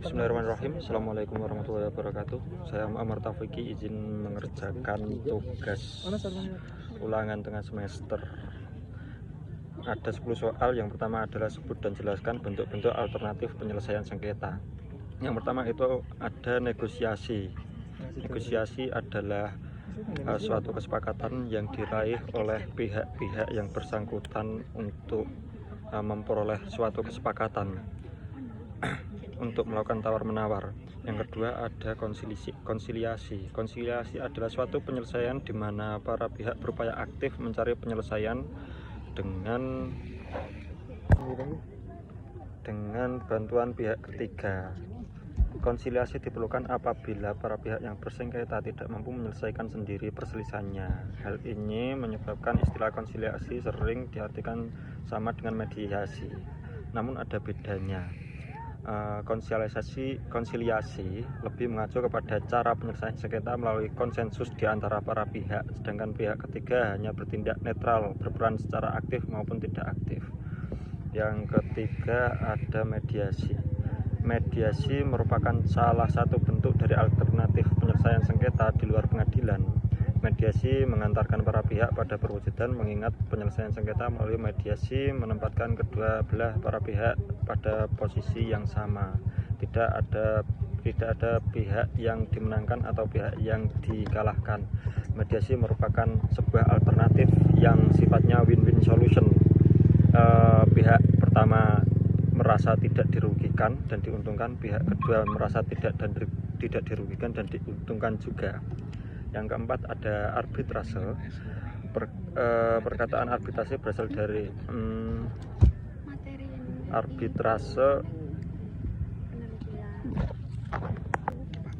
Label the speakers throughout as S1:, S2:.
S1: Bismillahirrahmanirrahim. Assalamualaikum warahmatullahi wabarakatuh. Saya Muhammad Taufiki izin mengerjakan tugas ulangan tengah semester. Ada 10 soal. Yang pertama adalah sebut dan jelaskan bentuk-bentuk alternatif penyelesaian sengketa. Yang pertama itu ada negosiasi. Negosiasi adalah suatu kesepakatan yang diraih oleh pihak-pihak yang bersangkutan untuk memperoleh suatu kesepakatan untuk melakukan tawar-menawar. Yang kedua ada konsiliasi. Konsiliasi adalah suatu penyelesaian di mana para pihak berupaya aktif mencari penyelesaian dengan bantuan pihak ketiga. Konsiliasi diperlukan apabila para pihak yang bersengketa tidak mampu menyelesaikan sendiri perselisihannya. Hal ini menyebabkan istilah konsiliasi sering diartikan sama dengan mediasi, namun ada bedanya. Konsiliasi lebih mengacu kepada cara penyelesaian sengketa melalui konsensus di antara para pihak, sedangkan pihak ketiga hanya bertindak netral, berperan secara aktif maupun tidak aktif. Yang ketiga ada mediasi. Mediasi merupakan salah satu bentuk dari alternatif penyelesaian sengketa di luar pengadilan. Mediasi mengantarkan para pihak pada perwujudan, mengingat penyelesaian sengketa melalui mediasi menempatkan kedua belah para pihak pada posisi yang sama. Tidak ada pihak yang dimenangkan atau pihak yang dikalahkan. Mediasi merupakan sebuah alternatif yang sifatnya win-win solution. Pihak pertama merasa tidak dirugikan dan diuntungkan, pihak kedua merasa tidak dirugikan dan diuntungkan juga. Yang keempat ada arbitrase. Perkataan arbitrase berasal dari arbitrase.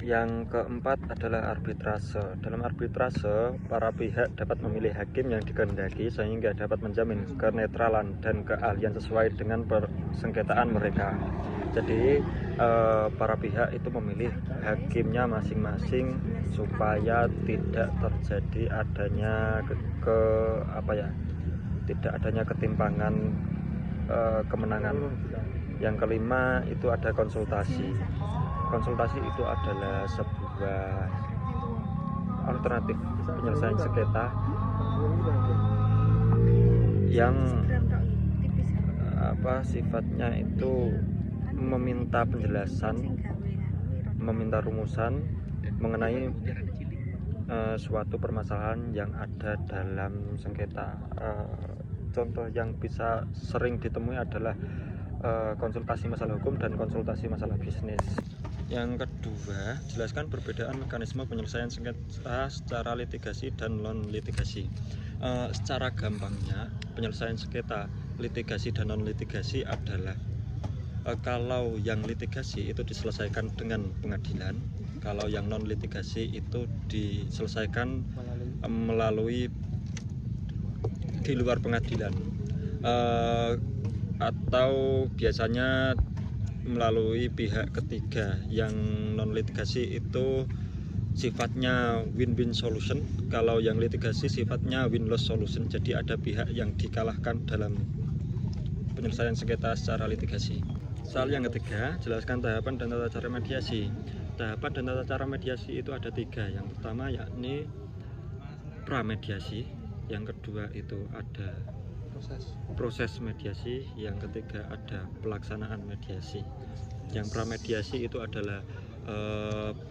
S1: Yang keempat adalah arbitrase. Dalam arbitrase, para pihak dapat memilih hakim yang dikehendaki sehingga dapat menjamin kenetralan dan keahlian sesuai dengan persengketaan mereka. Jadi para pihak itu memilih hakimnya masing-masing supaya tidak terjadi adanya tidak adanya ketimpangan kemenangan. Yang kelima itu ada konsultasi. Konsultasi itu adalah sebuah alternatif penyelesaian sengketa yang sifatnya itu meminta penjelasan, meminta rumusan mengenai suatu permasalahan yang ada dalam sengketa. Contoh yang bisa sering ditemui adalah konsultasi masalah hukum dan konsultasi masalah bisnis. Yang kedua, jelaskan perbedaan mekanisme penyelesaian sengketa secara litigasi dan non-litigasi. Secara gampangnya, penyelesaian sengketa litigasi dan non-litigasi adalah kalau yang litigasi itu diselesaikan dengan pengadilan, kalau yang non-litigasi itu diselesaikan melalui di luar pengadilan, atau biasanya melalui pihak ketiga. Yang non-litigasi itu sifatnya win-win solution, kalau yang litigasi sifatnya win-loss solution. Jadi ada pihak yang dikalahkan dalam penyelesaian sengketa secara litigasi. Soal yang ketiga, jelaskan tahapan dan tata cara mediasi. Tahapan dan tata cara mediasi itu ada 3. Yang pertama yakni pramediasi, yang kedua itu ada proses mediasi, yang ketiga ada pelaksanaan mediasi. Yang pramediasi itu adalah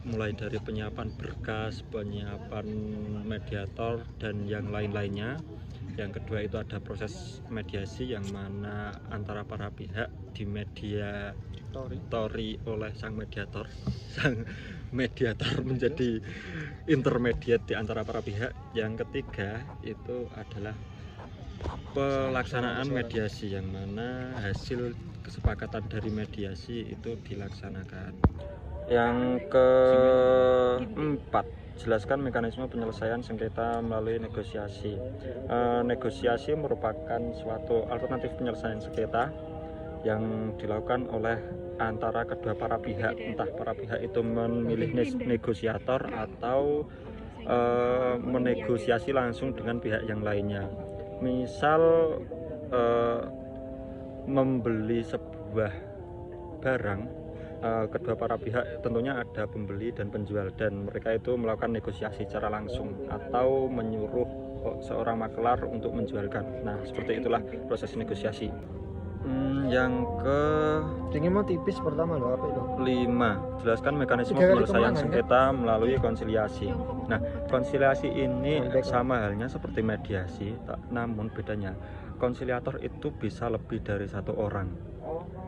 S1: mulai dari penyiapan berkas, penyiapan mediator dan yang lain-lainnya. Yang kedua itu ada proses mediasi yang mana antara para pihak dimediatori oleh sang mediator. Sang mediator menjadi intermediate di antara para pihak. Yang ketiga itu adalah pelaksanaan mediasi yang mana hasil kesepakatan dari mediasi itu dilaksanakan. Yang keempat, jelaskan mekanisme penyelesaian sengketa melalui negosiasi. Negosiasi merupakan suatu alternatif penyelesaian sengketa yang dilakukan oleh antara kedua para pihak, entah para pihak itu memilih negosiator atau menegosiasi langsung dengan pihak yang lainnya. Misal membeli sebuah barang kedua para pihak tentunya ada pembeli dan penjual, dan mereka itu melakukan negosiasi secara langsung atau menyuruh seorang makelar untuk menjualkan. Nah, seperti itulah proses negosiasi. Yang ke
S2: ini mau tipis pertama loh, apa itu?
S1: 5, jelaskan mekanisme
S2: 3 kali
S1: penyelesaian
S2: kemenangan,
S1: sengketa melalui konsiliasi. Nah, konsiliasi ini
S2: Sampai
S1: sama halnya seperti mediasi, namun bedanya konsiliator itu bisa lebih dari satu orang,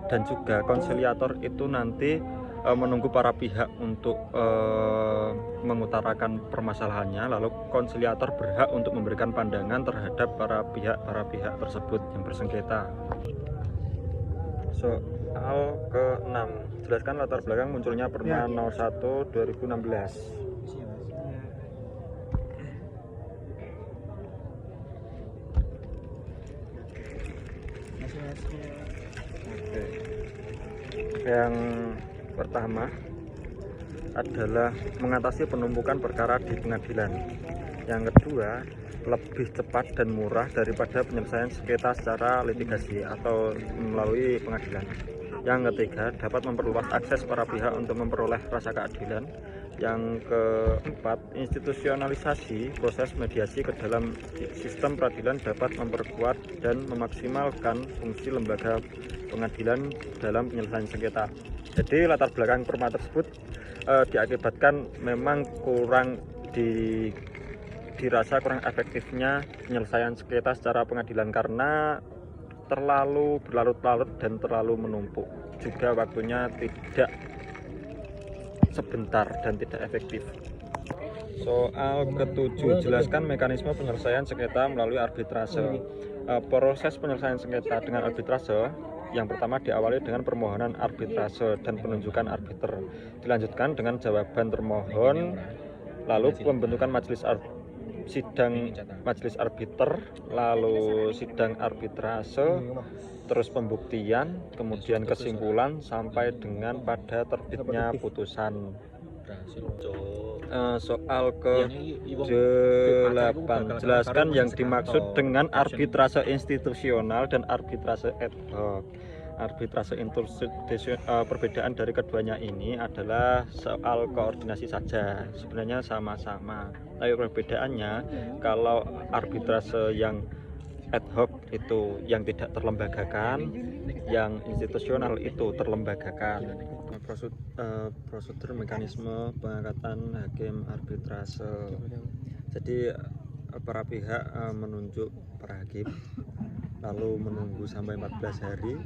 S1: dan juga konsiliator itu nanti menunggu para pihak untuk mengutarakan permasalahannya, lalu konsiliator berhak untuk memberikan pandangan terhadap para pihak tersebut yang bersengketa. Soal ke-6, jelaskan latar belakang munculnya Perma 01 2016. Oke. Yang pertama adalah mengatasi penumpukan perkara di pengadilan. Yang kedua, lebih cepat dan murah daripada penyelesaian sengketa secara litigasi atau melalui pengadilan. Yang ketiga, dapat memperluas akses para pihak untuk memperoleh rasa keadilan. Yang keempat, institusionalisasi proses mediasi ke dalam sistem peradilan dapat memperkuat dan memaksimalkan fungsi lembaga pengadilan dalam penyelesaian sengketa. Jadi latar belakang perma tersebut diakibatkan memang dirasa kurang efektifnya penyelesaian sengketa secara pengadilan karena terlalu berlarut-larut dan terlalu menumpuk, juga waktunya tidak sebentar dan tidak efektif. Soal ke-7, jelaskan mekanisme penyelesaian sengketa melalui arbitrase. Proses penyelesaian sengketa dengan arbitrase yang pertama diawali dengan permohonan arbitrase dan penunjukan arbiter, dilanjutkan dengan jawaban termohon, lalu pembentukan sidang majelis arbiter, lalu sidang arbitrase, terus pembuktian, kemudian kesimpulan sampai dengan pada terbitnya putusan. Soal ke-8, jelaskan yang dimaksud dengan arbitrase institusional dan arbitrase ad hoc. Arbitrase perbedaan dari keduanya ini adalah soal koordinasi saja, sebenarnya sama-sama, tapi perbedaannya kalau arbitrase yang ad hoc itu yang tidak terlembagakan, yang institusional itu terlembagakan. Prosedur mekanisme pengangkatan hakim arbitrase. Jadi para pihak menunjuk para hakim, lalu menunggu sampai 14 hari.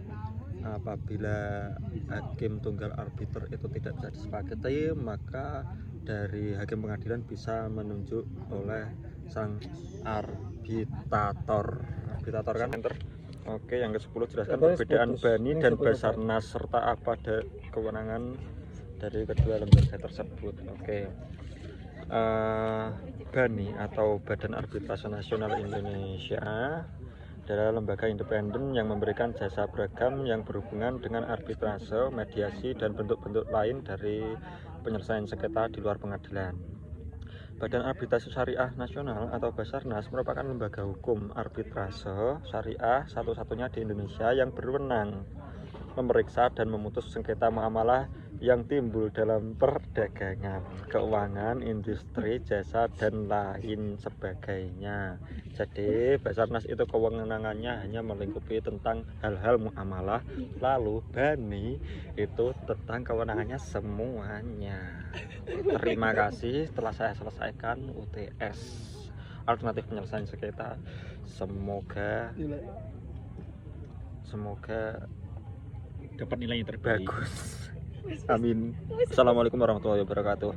S1: Apabila hakim tunggal arbiter itu tidak bisa disepakati, maka dari hakim pengadilan bisa menunjuk oleh sang arbitator kan enter. Oke, yang ke-10, jelaskan perbedaan BANI dan Basarnas serta apa kewenangan dari kedua lembaga tersebut. Oke. BANI atau Badan Arbitrase Nasional Indonesia adalah lembaga independen yang memberikan jasa beragam yang berhubungan dengan arbitrase, mediasi, dan bentuk-bentuk lain dari penyelesaian sengketa di luar pengadilan. Badan Arbitrase Syariah Nasional atau Basarnas merupakan lembaga hukum arbitrase syariah satu-satunya di Indonesia yang berwenang memeriksa dan memutus sengketa muamalah yang timbul dalam perdagangan, keuangan, industri, jasa, dan lain sebagainya. Jadi Basarnas itu kewenangannya hanya melingkupi tentang hal-hal muamalah, lalu BANI itu tentang kewenangannya semuanya. Terima kasih, telah saya selesaikan UTS alternatif penyelesaian sengketa. Semoga
S3: dapat nilai yang terbaik.
S1: Bagus. Amin. Assalamualaikum warahmatullahi wabarakatuh.